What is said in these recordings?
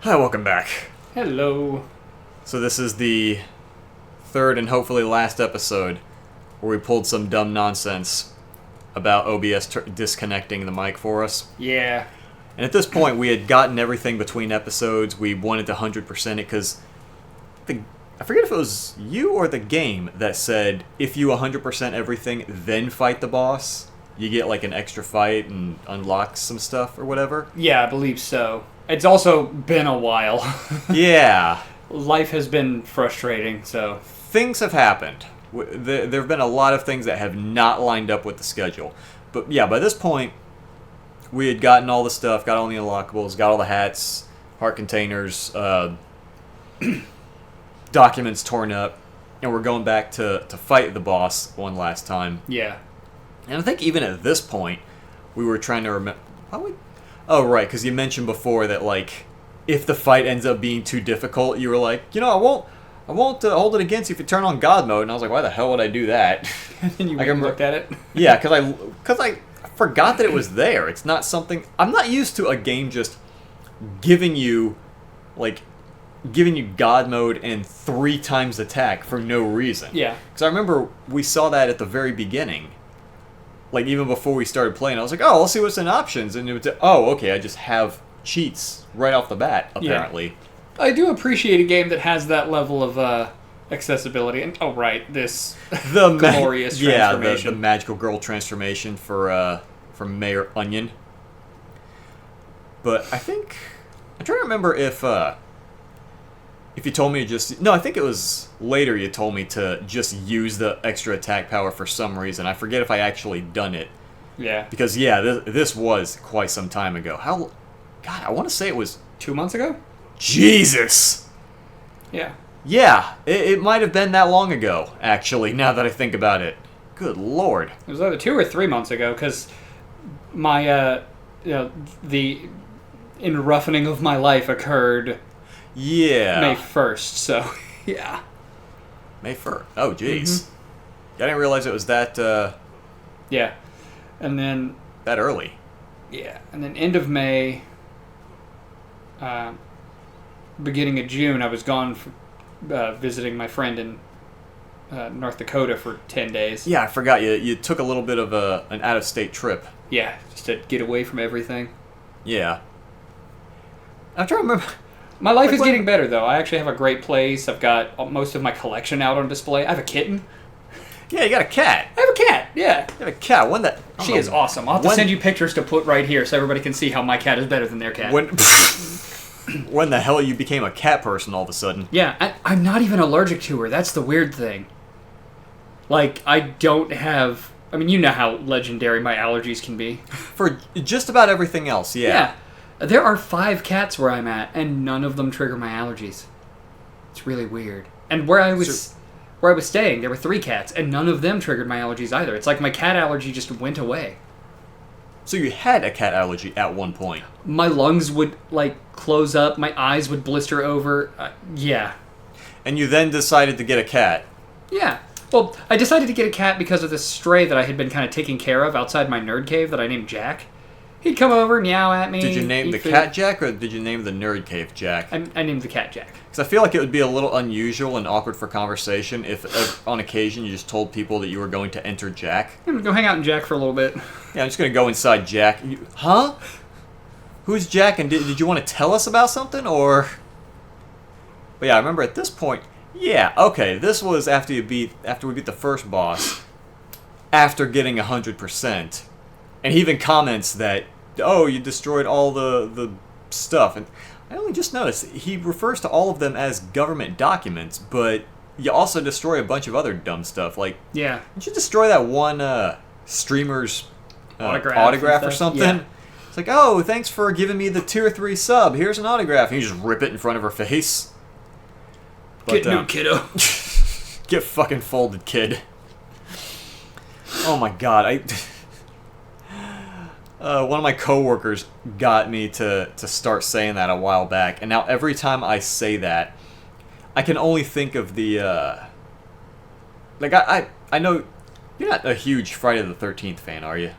Hi, welcome back. Hello. So this is the third and hopefully last episode where we pulled some dumb nonsense about OBS disconnecting the mic for us. Yeah. And at this point, we had gotten everything between episodes. We wanted to 100% it because I forget if it was you or the game that said if you 100% everything, then fight the boss, you get like an extra fight and unlock some stuff or whatever. Yeah, I believe so. It's also been a while. Yeah. Life has been frustrating, so... Things have happened. There have been a lot of things that have not lined up with the schedule. But yeah, by this point, we had gotten all the stuff, got all the unlockables, got all the hats, heart containers, documents torn up, and we're going back to fight the boss one last time. Yeah. And I think even at this point, we were trying to remember... Oh, right, because you mentioned before that, like, if the fight ends up being too difficult, you were like, I won't hold it against you if you turn on God mode. And I was like, why the hell would I do that? And you looked at it? Yeah, because I forgot that it was there. It's not something... I'm not used to a game just giving you God mode and 3 times attack for no reason. Yeah. Because I remember we saw that at the very beginning. Like, even before we started playing, I was like, I'll see what's in options. And it was, okay, I just have cheats right off the bat, apparently. Yeah. I do appreciate a game that has that level of accessibility. And, glorious transformation. Yeah, the magical girl transformation from Mayor Onion. But I think... I'm trying to remember if you told me to just... No, I think it was later you told me to just use the extra attack power for some reason. I forget if I actually done it. Yeah. Because, yeah, this was quite some time ago. God, I want to say it was... 2 months ago? Jesus! Yeah. Yeah, it might have been that long ago, actually, now that I think about it. Good lord. It was either 2 or 3 months ago, because my, the enroughening of my life occurred... Yeah. May 1st, so, yeah. May 1st. Oh, jeez. Mm-hmm. I didn't realize it was that, Yeah. And then... that early. Yeah. And then end of May, beginning of June, I was gone visiting my friend in North Dakota for 10 days. Yeah, I forgot. You took a little bit of an out-of-state trip. Yeah, just to get away from everything. Yeah. I'm trying to remember... My life is getting better, though. I actually have a great place. I've got most of my collection out on display. I have a kitten. Yeah, you got a cat. I have a cat, yeah. You have a cat. She is awesome. I'll have to send you pictures to put right here so everybody can see how my cat is better than their cat. When the hell you became a cat person all of a sudden? Yeah, I'm not even allergic to her. That's the weird thing. Like, I don't have... I mean, you know how legendary my allergies can be. For just about everything else, yeah. Yeah. There are 5 cats where I'm at, and none of them trigger my allergies. It's really weird. And where I was staying, there were 3 cats, and none of them triggered my allergies either. It's like my cat allergy just went away. So you had a cat allergy at one point. My lungs would, close up. My eyes would blister over. Yeah. And you then decided to get a cat. Yeah. Well, I decided to get a cat because of this stray that I had been kind of taking care of outside my nerd cave that I named Jack. He'd come over, meow at me. Did you name the cat Jack, or did you name the nerd cave Jack? I named the cat Jack. Because I feel like it would be a little unusual and awkward for conversation if, on occasion, you just told people that you were going to enter Jack. I'm going to go hang out in Jack for a little bit. Yeah, I'm just going to go inside Jack. Huh? Who's Jack, and did you want to tell us about something, or... But yeah, I remember at this point... Yeah, okay, this was after we beat the first boss, after getting 100%. And he even comments that, you destroyed all the stuff. And I only just noticed, he refers to all of them as government documents, but you also destroy a bunch of other dumb stuff. Like, yeah. Did you destroy that one streamer's autograph or something? Yeah. It's like, thanks for giving me the tier 3 sub. Here's an autograph. And you just rip it in front of her face. But, get new, kiddo. Get fucking folded, kid. Oh my god, one of my coworkers got me to start saying that a while back, and now every time I say that, I can only think of the, I know you're not a huge Friday the 13th fan, are you?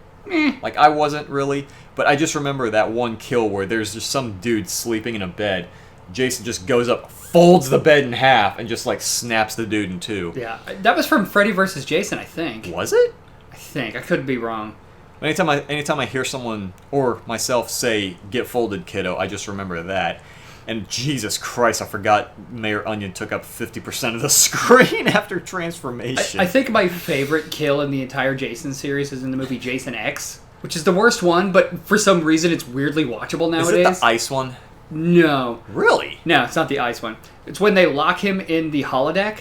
Like, I wasn't really, but I just remember that one kill where there's just some dude sleeping in a bed, Jason just goes up, folds the bed in half, and just like snaps the dude in two. Yeah, that was from Freddy vs. Jason, I think. Was it? I think. I could be wrong. Anytime I hear someone or myself say "get folded, kiddo," I just remember that. And Jesus Christ, I forgot Mayor Onion took up 50% of the screen after transformation. I think my favorite kill in the entire Jason series is in the movie Jason X, which is the worst one, but for some reason it's weirdly watchable nowadays. Is it the ice one? No. Really? No, it's not the ice one. It's when they lock him in the holodeck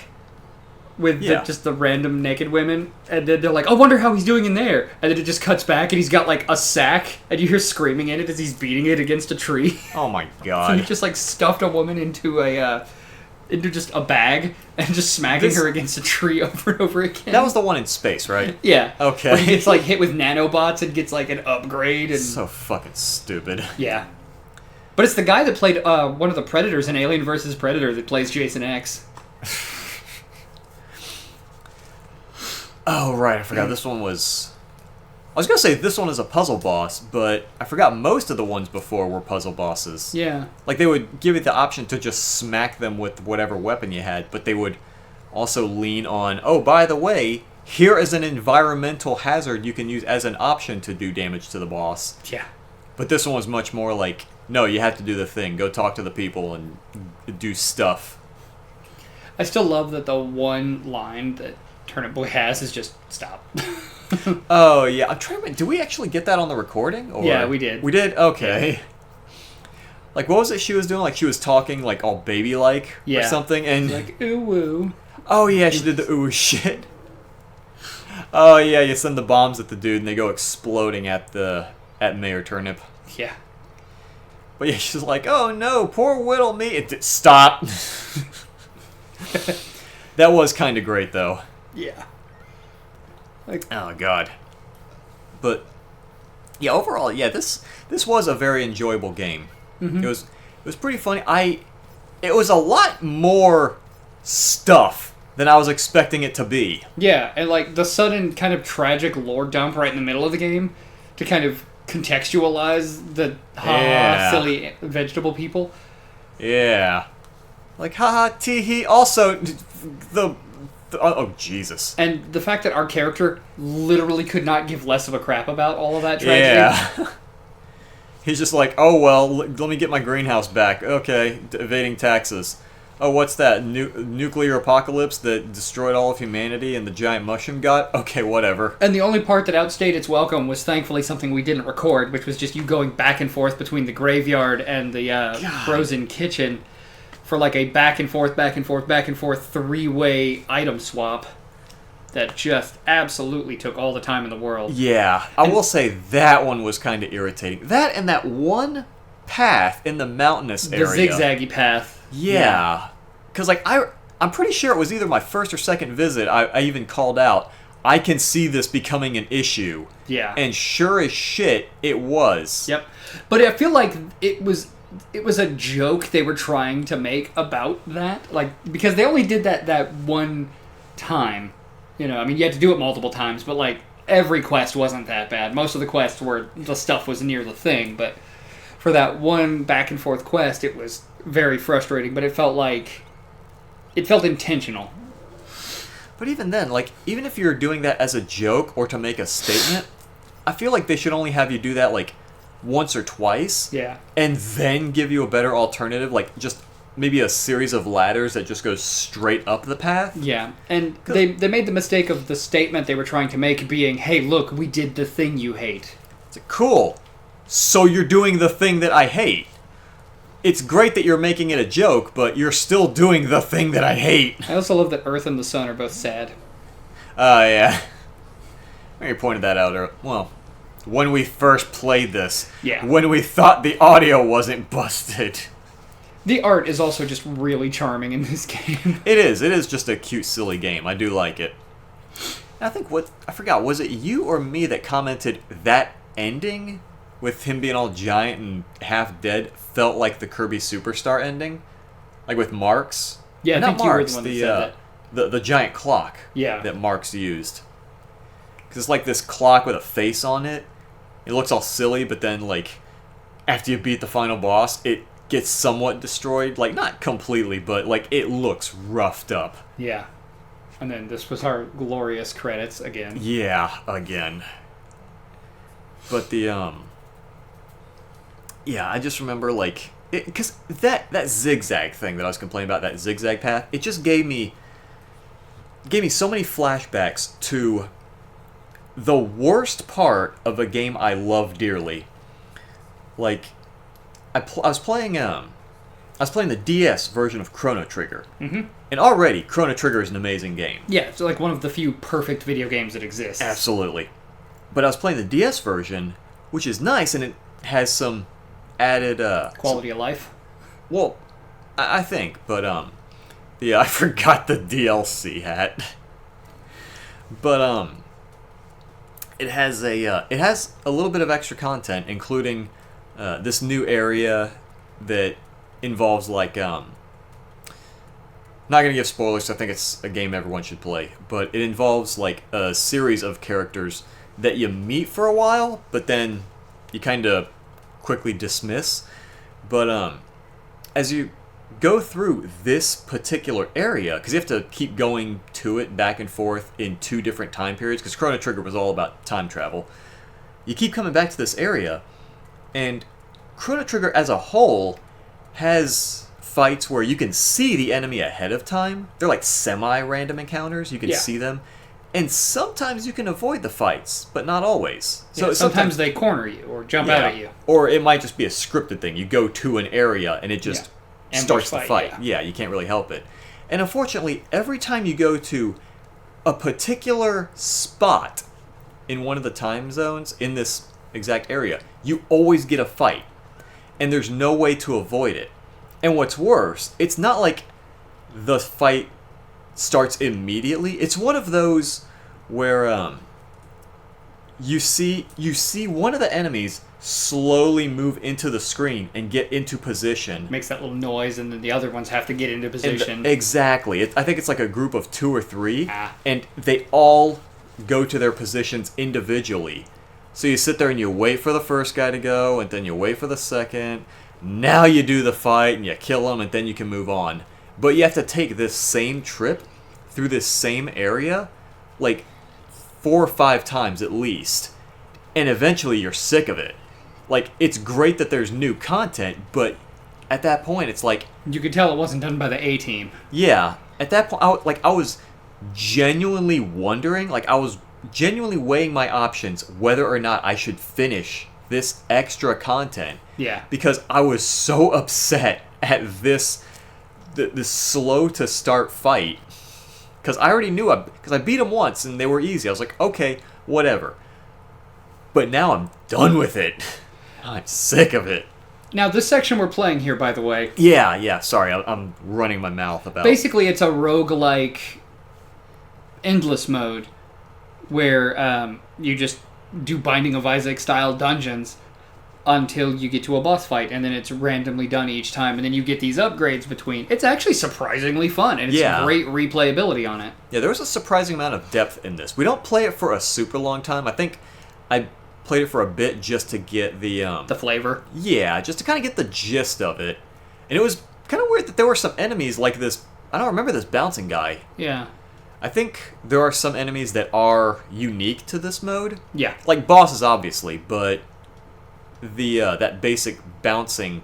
with just the random naked women, and then they're like, "I wonder how he's doing in there," and then it just cuts back, and he's got like a sack, and you hear screaming in it as he's beating it against a tree. Oh my god! He just like stuffed a woman into just a bag and just smacking her against a tree over and over again. That was the one in space, right? Yeah. Okay. Where he gets like hit with nanobots and gets like an upgrade and so fucking stupid. Yeah. But it's the guy that played one of the Predators in Alien vs. Predator that plays Jason X. Oh, right. I forgot this one was... I was going to say this one is a puzzle boss, but I forgot most of the ones before were puzzle bosses. Yeah. Like, they would give you the option to just smack them with whatever weapon you had, but they would also lean on, oh, by the way, here is an environmental hazard you can use as an option to do damage to the boss. Yeah. But this one was much more like, no, you have to do the thing. Go talk to the people and do stuff. I still love that the one line that Turnip Boy has is just stop. Oh, yeah. I'm trying to... Did we actually get that on the recording? Or... Yeah, we did. We did? Okay. Like, what was it she was doing? Like, she was talking, like, all baby-like or something? And like, ooh-woo. Oh, yeah, she did the ooh shit. Oh, yeah, you send the bombs at the dude, and they go exploding at Mayor Turnip. Yeah. But yeah, she's like, oh, no, poor Whittle me. Stop. That was kind of great, though. Yeah. Like, oh god. But yeah, overall, yeah, this was a very enjoyable game. Mm-hmm. It was pretty funny. It was a lot more stuff than I was expecting it to be. Yeah, and like the sudden kind of tragic lore dump right in the middle of the game to kind of contextualize the silly vegetable people. Yeah. Like haha tee hee. Also oh, Jesus. And the fact that our character literally could not give less of a crap about all of that tragedy. Yeah. He's just like, oh, well, let me get my greenhouse back. Okay, evading taxes. Oh, what's that? Nuclear apocalypse that destroyed all of humanity and the giant mushroom god? Okay, whatever. And the only part that outstayed its welcome was thankfully something we didn't record, which was just you going back and forth between the graveyard and the frozen kitchen for like a back and forth three-way item swap that just absolutely took all the time in the world. Yeah, I will say that one was kind of irritating. That and that one path in the mountainous area. The zigzaggy path. Yeah. Because like I'm pretty sure it was either my first or second visit I even called out, I can see this becoming an issue. Yeah. And sure as shit, it was. Yep. But I feel like it was a joke they were trying to make about that, like, because they only did that one time. You know, I mean, you had to do it multiple times, but like every quest wasn't that bad. Most of the quests were the stuff was near the thing, but for that one back and forth quest, it was very frustrating. But it felt intentional. But even then, like, even if you're doing that as a joke or to make a statement, I feel like they should only have you do that like once or twice. Yeah. And then give you a better alternative, like just maybe a series of ladders that just goes straight up the path. Yeah. And they made the mistake of the statement they were trying to make being, hey, look, we did the thing you hate. It's like, cool. So you're doing the thing that I hate. It's great that you're making it a joke, but you're still doing the thing that I hate. I also love that Earth and the Sun are both sad. Yeah. You pointed that out earlier. Well, when we first played this. Yeah. When we thought the audio wasn't busted. The art is also just really charming in this game. It is. It is just a cute, silly game. I do like it. And I think I forgot, was it you or me that commented that ending with him being all giant and half dead felt like the Kirby Superstar ending? Like with Marks? Yeah, not I think Marks, you were the one that said that. The giant clock that Marks used. Because it's like this clock with a face on it. It looks all silly, but then, like, after you beat the final boss, it gets somewhat destroyed. Like, not completely, but, like, it looks roughed up. Yeah. And then this was our glorious credits again. Yeah, again. But the, yeah, I just remember, like... Because that zigzag thing that I was complaining about, that zigzag path, it just gave me so many flashbacks to the worst part of a game I love dearly. Like, I was playing the DS version of Chrono Trigger. Mm-hmm. And already, Chrono Trigger is an amazing game. Yeah, it's like one of the few perfect video games that exists. Absolutely. But I was playing the DS version, which is nice, and it has some added... Quality of life? Well, I think, but, yeah, I forgot the DLC hat. But, it has a little bit of extra content, including, this new area that involves, like, not gonna give spoilers, I think it's a game everyone should play, but it involves, like, a series of characters that you meet for a while, but then you kind of quickly dismiss. But as you go through this particular area, because you have to keep going to it back and forth in 2 different time periods, because Chrono Trigger was all about time travel, you keep coming back to this area, and Chrono Trigger as a whole has fights where you can see the enemy ahead of time. They're like semi-random encounters, you can see them. And sometimes you can avoid the fights, but not always. So yeah, sometimes they corner you or jump out at you. Or it might just be a scripted thing. You go to an area and it just starts the fight. Yeah, you can't really help it. And unfortunately, every time you go to a particular spot in one of the time zones in this exact area, you always get a fight. And there's no way to avoid it. And what's worse, it's not like the fight starts immediately. It's one of those where you see one of the enemies slowly move into the screen and get into position. Makes that little noise, and then the other ones have to get into position. Exactly. I think it's like a group of 2 or 3, and they all go to their positions individually. So you sit there and you wait for the first guy to go, and then you wait for the second. Now you do the fight, and you kill him, and then you can move on. But you have to take this same trip through this same area, like 4 or 5 times at least. And eventually you're sick of it. Like, it's great that there's new content, but at that point it's like... You could tell it wasn't done by the A-team. Yeah. At that point, I was genuinely wondering, like, I was genuinely weighing my options whether or not I should finish this extra content. Yeah. Because I was so upset at this slow to start fight, because I already knew because I beat them once and they were easy. I was like, okay, whatever. But now I'm done with it. I'm sick of it. Now, this section we're playing here, by the way... Yeah, sorry, I'm running my mouth about... Basically, it's a roguelike endless mode, where you just do Binding of Isaac-style dungeons until you get to a boss fight, and then it's randomly done each time, and then you get these upgrades between. It's actually surprisingly fun, and it's great replayability on it. Yeah, there was a surprising amount of depth in this. We don't play it for a super long time. I think I played it for a bit just to get the flavor. Yeah, just to kind of get the gist of it. And it was kind of weird that there were some enemies like this. I don't remember this bouncing guy. Yeah. I think there are some enemies that are unique to this mode. Yeah. Like bosses, obviously, but the that basic bouncing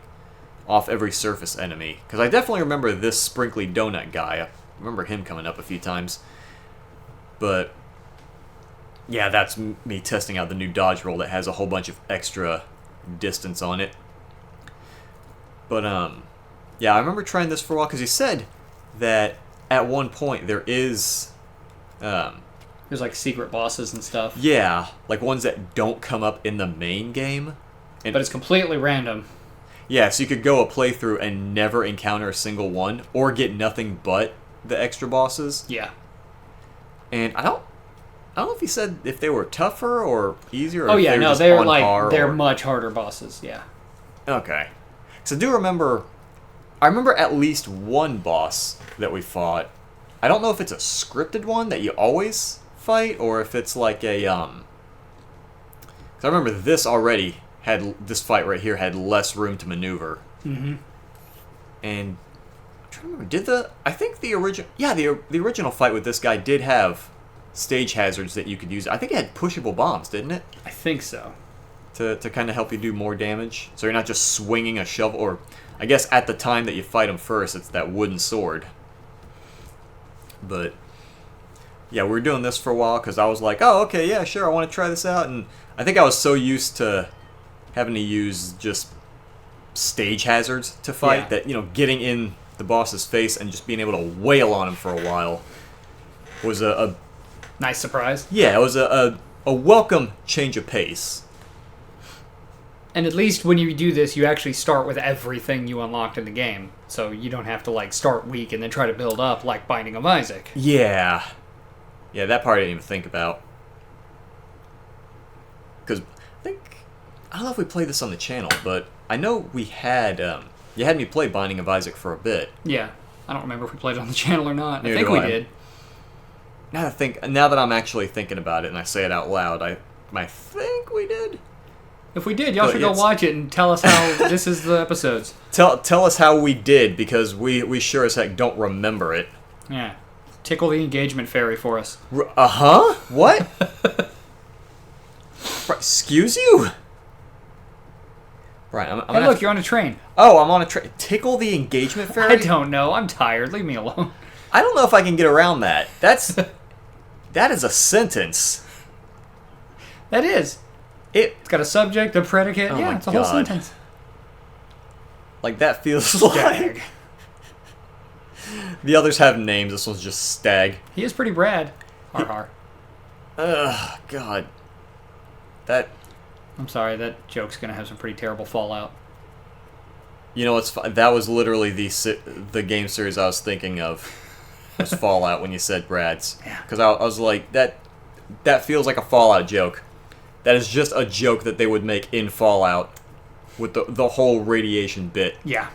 off every surface enemy. Because I definitely remember this sprinkly donut guy. I remember him coming up a few times. But yeah, that's me testing out the new dodge roll that has a whole bunch of extra distance on it. But yeah, I remember trying this for a while because he said that at one point there is there's like secret bosses and stuff. Yeah, like ones that don't come up in the main game. But it's completely random. Yeah, so you could go a playthrough and never encounter a single one, or get nothing but the extra bosses. Yeah. And I don't know if he said if they were tougher or easier. Or oh if yeah, they were no, just they're on like par they're or... much harder bosses. Yeah. Okay. So I do remember. I remember at least one boss that we fought. I don't know if it's a scripted one that you always fight, or if it's like a 'cause I remember this already had this fight right here had less room to maneuver. Mm-hmm. And I'm trying to remember, I think the original, the original fight with this guy did have stage hazards that you could use. I think it had pushable bombs, didn't it? I think so. To kind of help you do more damage. So you're not just swinging a shovel, or I guess at the time that you fight him first, it's that wooden sword. But yeah, we were doing this for a while because I was like, oh, okay, yeah, sure, I want to try this out. And I think I was so used to having to use just stage hazards to fight that, getting in the boss's face and just being able to wail on him for a while was a nice surprise. Yeah, it was a welcome change of pace. And at least when you do this, you actually start with everything you unlocked in the game. So you don't have to, start weak and then try to build up like Binding of Isaac. Yeah. Yeah, that part I didn't even think about. Because I don't know if we played this on the channel, but I know we had, you had me play Binding of Isaac for a bit. Yeah. I don't remember if we played it on the channel or not. Neither I think we did. Now that I'm actually thinking about it and I say it out loud, I think we did. If we did, y'all should go watch it and tell us how this is the episodes. Tell us how we did, because we sure as heck don't remember it. Yeah. Tickle the engagement fairy for us. Uh-huh? What? Excuse you? Right, Hey, look, you're on a train. Oh, I'm on a train. Tickle the engagement fairy? I don't know. I'm tired. Leave me alone. I don't know if I can get around that. That is a sentence. That is. It's got a subject, a predicate. Oh yeah, it's a whole sentence. Like, that feels like... The others have names. This one's just Stag. He is pretty rad. Har har. Ugh, God. I'm sorry, that joke's going to have some pretty terrible fallout. You know, that was literally the game series I was thinking of. Was Fallout when you said Brad's. Yeah. Because I was like, that feels like a Fallout joke. That is just a joke that they would make in Fallout with the whole radiation bit. Yeah.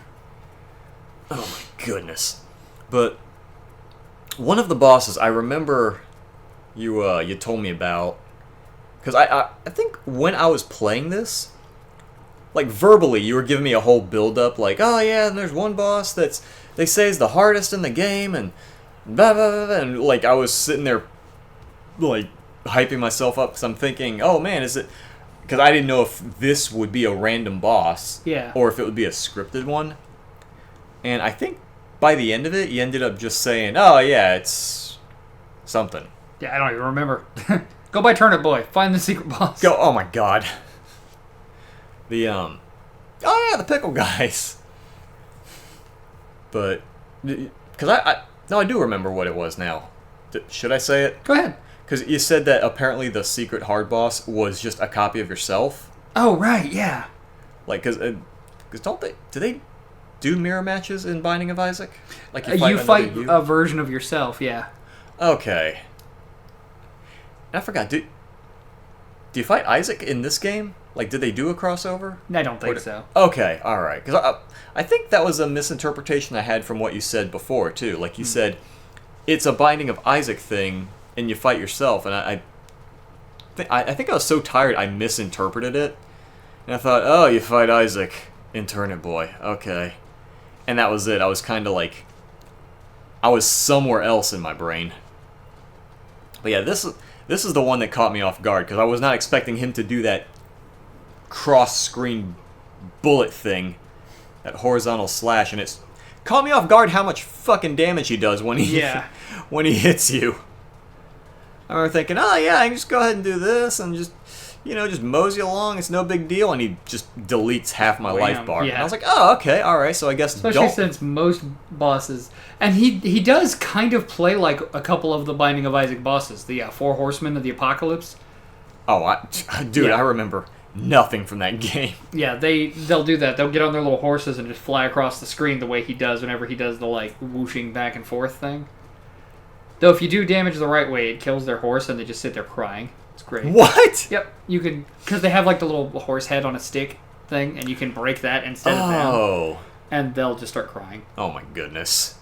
Oh my goodness. But one of the bosses I remember you told me about, because I think when I was playing this, like verbally you were giving me a whole build up, like, oh yeah, and there's one boss they say is the hardest in the game, and blah blah blah, blah. And like I was sitting there like hyping myself up because I'm thinking, oh man, is it? Because I didn't know if this would be a random boss, or if it would be a scripted one. And I think by the end of it, you ended up just saying, oh yeah, it's something. Yeah, I don't even remember. Go by Turnip Boy. Find the secret boss. Go. Oh my god. Oh yeah, the pickle guys. But because I do remember what it was now. Should I say it? Go ahead. Because you said that apparently the secret hard boss was just a copy of yourself. Oh right, yeah. Like, because do they do mirror matches in Binding of Isaac? Like you fight a version of yourself, yeah. Okay. I forgot. Do you fight Isaac in this game? Like, did they do a crossover? I don't think so. Okay, all right. Because I think that was a misinterpretation I had from what you said before too. Like you said, it's a Binding of Isaac thing, and you fight yourself. And I think I was so tired I misinterpreted it, and I thought, oh, you fight Isaac in Turnip Boy. Okay, and that was it. I was kind of like, I was somewhere else in my brain. But yeah, this is the one that caught me off guard, because I was not expecting him to do that cross-screen bullet thing, that horizontal slash, and it's caught me off guard how much fucking damage he does when he when he hits you. I remember thinking, oh yeah, I can just go ahead and do this and just mosey along, it's no big deal, and he just deletes half my life bar. Yeah. And I was like, oh, okay, alright, so I guess especially since most bosses, and he does kind of play like a couple of the Binding of Isaac bosses, the Four Horsemen of the Apocalypse. Oh, I remember nothing from that game. Yeah, they'll do that. They'll get on their little horses and just fly across the screen the way he does whenever he does the like whooshing back and forth thing. Though if you do damage the right way, it kills their horse and they just sit there crying. It's great. What? Yep. You can, because they have like the little horse head on a stick thing, and you can break that instead of them. Oh. And they'll just start crying. Oh my goodness.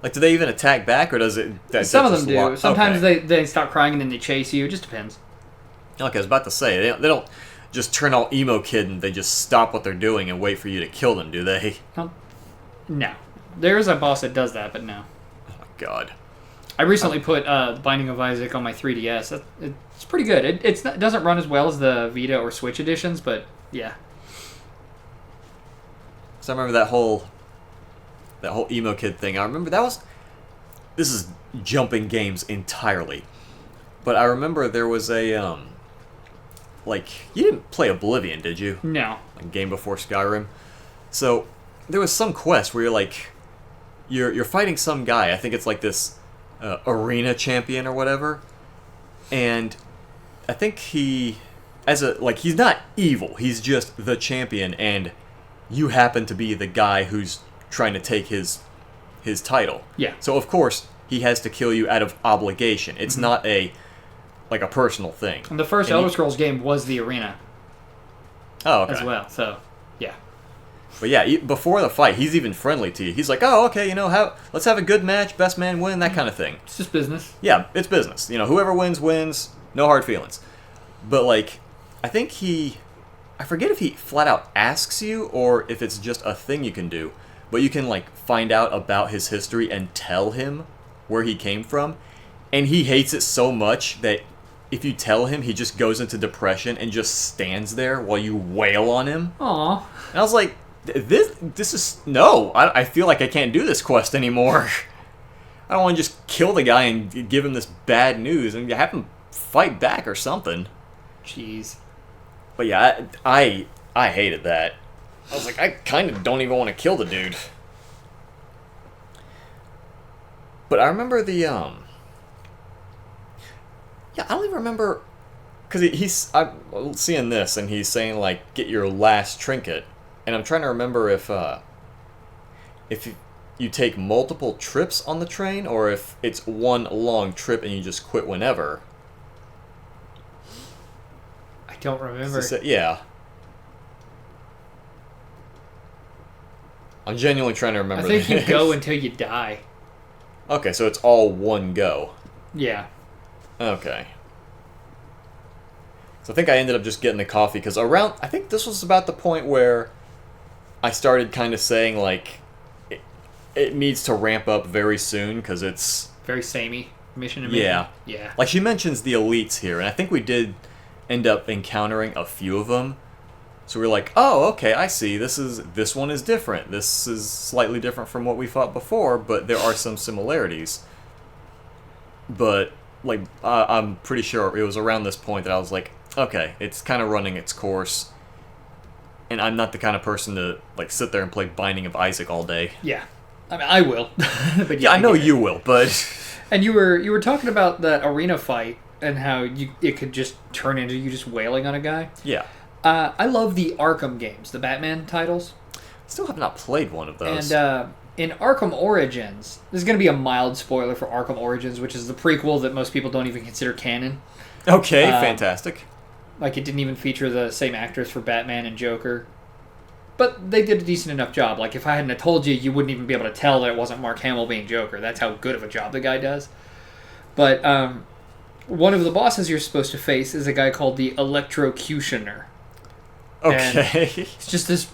Like, do they even attack back, or does it? Some of them do. Sometimes they stop crying and then they chase you. It just depends. Okay, I was about to say, they don't just turn all emo kid and they just stop what they're doing and wait for you to kill them, do they? No. No. There is a boss that does that, but no. Oh my god. I recently put Binding of Isaac on my 3DS. It's pretty good. It doesn't run as well as the Vita or Switch editions, but yeah. So I remember that whole emo kid thing. I remember this is jumping games entirely. But I remember there was a you didn't play Oblivion, did you? No. Like Game Before Skyrim. So there was some quest where you're fighting some guy. I think it's like this arena champion or whatever. And I think he's not evil. He's just the champion, and you happen to be the guy who's trying to take his title. Yeah. So of course he has to kill you out of obligation. It's not a personal thing. And the first Elder Scrolls game was the arena. Oh, okay. As well. So, yeah. But yeah, before the fight, he's even friendly to you. He's like, "Oh, okay, let's have a good match, best man win, that kind of thing." It's just business. Yeah, it's business. Whoever wins wins. No hard feelings. But I think I forget if he flat out asks you or if it's just a thing you can do. But you can find out about his history and tell him where he came from, and he hates it so much that if you tell him, he just goes into depression and just stands there while you wail on him. Aww. And I was like, this is no. I feel like I can't do this quest anymore. I don't want to just kill the guy and give him this bad news and have him fight back or something. Jeez. But yeah, I hated that. I was like, I kind of don't even want to kill the dude. But I remember yeah, I don't even remember, because I'm seeing this and he's saying get your last trinket, and I'm trying to remember if you take multiple trips on the train or if it's one long trip and you just quit whenever. I don't remember. Yeah. I'm genuinely trying to remember. I think you go until you die. Okay, so it's all one go. Yeah. Okay. So I think I ended up just getting the coffee because I think this was about the point where I started kind of saying it needs to ramp up very soon because it's very samey mission to mission. Yeah. Yeah. She mentions the elites here, and I think we did end up encountering a few of them. So we're like, oh, okay, I see. This one is different. This is slightly different from what we fought before, but there are some similarities. But I'm pretty sure it was around this point that I was like, okay, it's kind of running its course. And I'm not the kind of person to sit there and play Binding of Isaac all day. Yeah, I mean, I will. But yeah, I know you will, but. And you were talking about that arena fight and how it could just turn into you just wailing on a guy. Yeah. I love the Arkham games, the Batman titles. Still have not played one of those. And in Arkham Origins, there's going to be a mild spoiler for Arkham Origins, which is the prequel that most people don't even consider canon. Okay, fantastic. It didn't even feature the same actors for Batman and Joker. But they did a decent enough job. If I hadn't have told you, you wouldn't even be able to tell that it wasn't Mark Hamill being Joker. That's how good of a job the guy does. But one of the bosses you're supposed to face is a guy called the Electrocutioner. Okay. And it's just this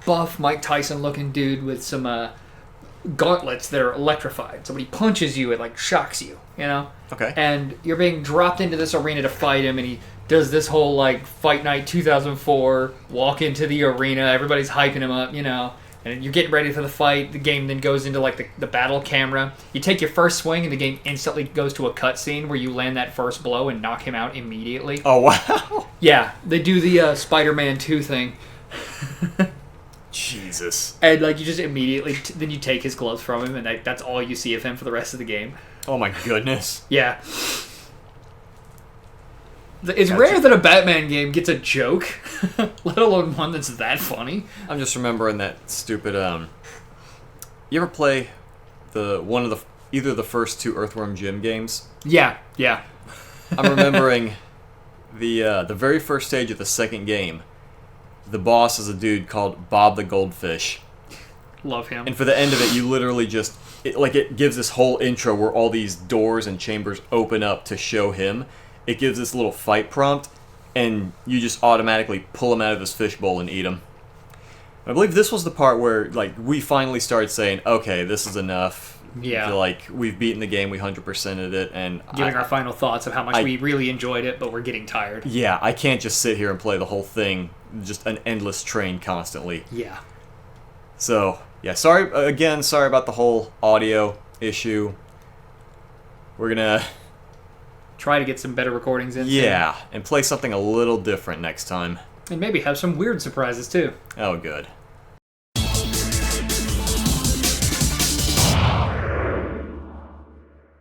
buff Mike Tyson looking dude with some gauntlets that are electrified. So when he punches you, it shocks you, Okay. And you're being dropped into this arena to fight him, and he does this whole Fight Night 2004 walk into the arena. Everybody's hyping him up, and you're getting ready for the fight. The game then goes into the battle camera. You take your first swing, and the game instantly goes to a cutscene where you land that first blow and knock him out immediately. Oh wow! Yeah, they do the Spider-Man 2 thing. Jesus. And you just immediately then you take his gloves from him, and that's all you see of him for the rest of the game. Oh my goodness. Yeah. It's rare that a Batman game gets a joke, let alone one that's that funny. I'm just remembering that stupid. You ever play either the first two Earthworm Jim games? Yeah. I'm remembering the very first stage of the second game. The boss is a dude called Bob the Goldfish. Love him. And for the end of it, you literally just it gives this whole intro where all these doors and chambers open up to show him. It gives this little fight prompt, and you just automatically pull him out of this fishbowl and eat him. I believe this was the part where like we finally started saying, okay, this is enough. Yeah. I feel like we've beaten the game, we 100%ed it, and Giving our final thoughts of how much we really enjoyed it, but we're getting tired. Yeah, I can't just sit here and play the whole thing, just an endless train constantly. Yeah. So, yeah, sorry about the whole audio issue. We're gonna try to get some better recordings in. Yeah, and play something a little different next time. And maybe have some weird surprises, too. Oh, good.